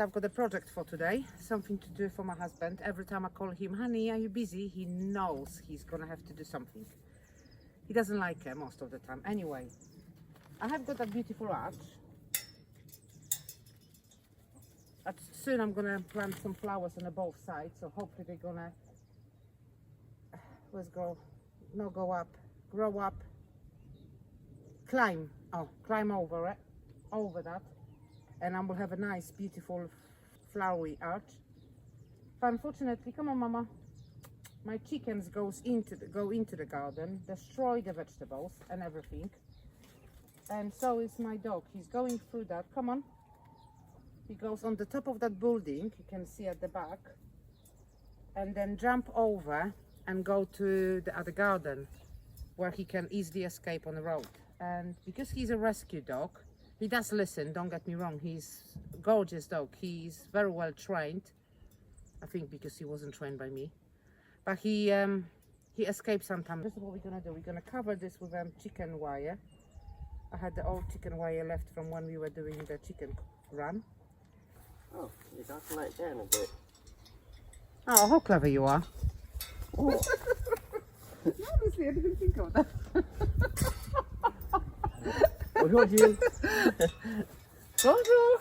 I've got a project for today, something to do for my husband. Every time I call him, honey, are you busy? He knows he's gonna have to do something. He doesn't like it most of the time. Anyway, I have got a beautiful arch. Soon I'm gonna plant some flowers on both sides, so hopefully they're gonna grow up, climb over that, and I will have a nice, beautiful, flowery arch. But unfortunately, come on, Mama, my chickens go into the garden, destroy the vegetables and everything, and so is my dog. He's going through that. Come on. He goes on the top of that building, you can see at the back, and then jump over and go to the other garden where he can easily escape on the road. And because he's a rescue dog, he does listen, don't get me wrong. He's a gorgeous dog. He's very well trained. I think because he wasn't trained by me. But he escapes sometimes. This is what we're gonna do. We're gonna cover this with chicken wire. I had the old chicken wire left from when we were doing the chicken run. Oh, you got to let down a bit. Oh, how clever you are. Oh. Honestly, I didn't think of that. Bonjour. Bonjour.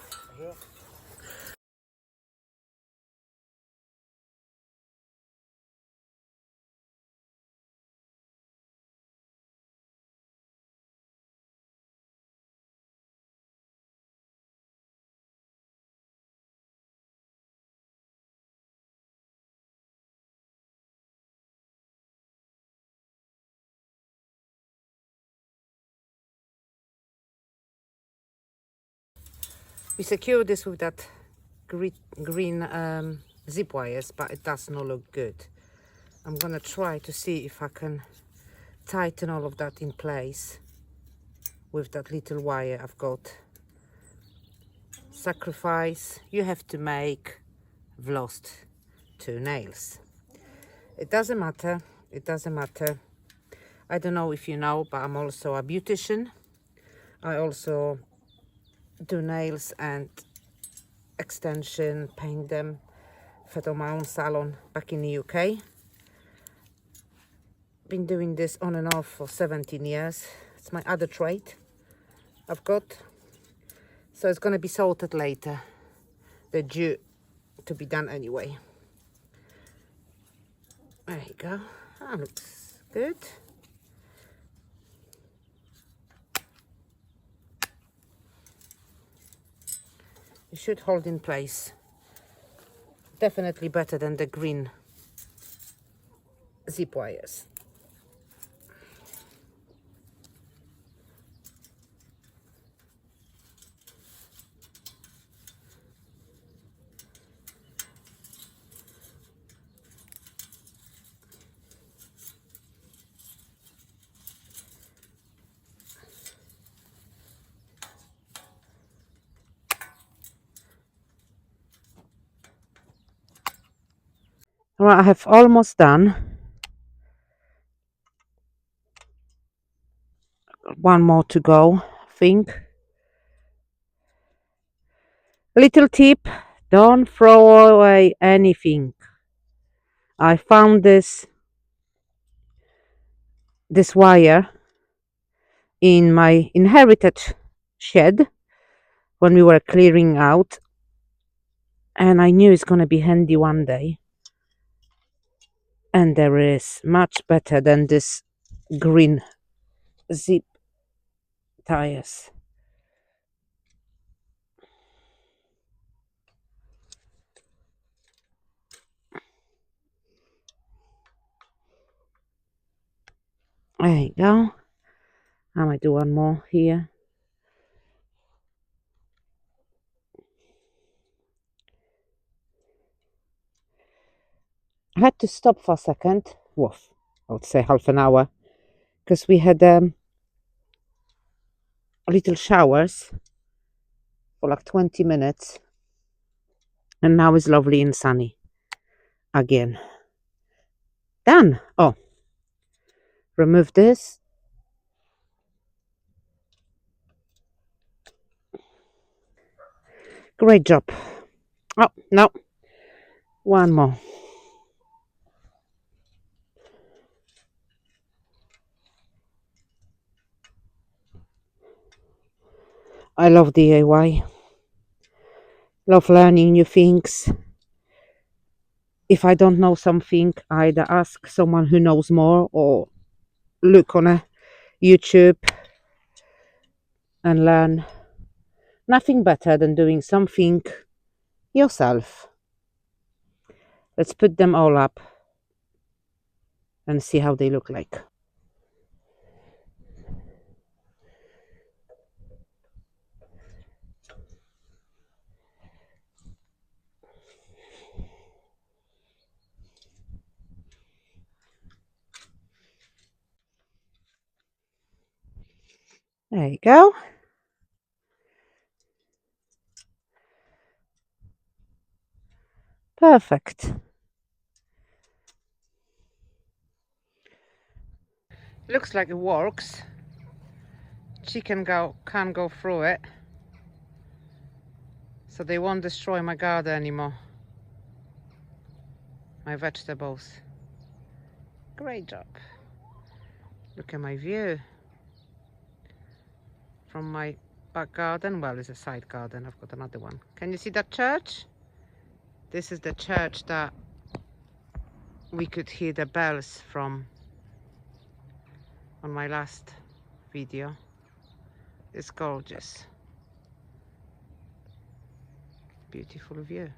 We secure this with that green zip wires, but it does not look good. I'm gonna try to see if I can tighten all of that in place with that little wire I've got. Sacrifice you have to make. I've lost 2 nails. It doesn't matter. It doesn't matter. I don't know if you know, but I'm also a beautician. I also do nails and extension, paint them. I've had my own salon back in the UK. Been doing this on and off for 17 years. It's my other trade I've got. So it's going to be sorted later. They're due to be done anyway. There you go. That looks good. It should hold in place. Definitely better than the green zip wires. Right, I have almost done. One more to go, I think. Little tip, don't throw away anything. I found this wire in my inherited shed when we were clearing out, and I knew it's going to be handy one day. And there is much better than this green zip tires. There you go. I might do one more here. I had to stop for a second. Woof, I would say half an hour, because we had little showers for like 20 minutes, and now it's lovely and sunny again. Done. Oh, remove this. Great job. Oh, no. One more. I love DIY. Love learning new things. If I don't know something, I either ask someone who knows more or look on a YouTube and learn. Nothing better than doing something yourself. Let's put them all up and see how they look like. There you go. Perfect. Looks like it works. Chicken can't go through it, so they won't destroy my garden anymore. My vegetables. Great job. Look at my view from my back garden. Well, it's a side garden. I've got another one. Can you see that church? This is the church that we could hear the bells from on my last video. It's gorgeous. Beautiful view.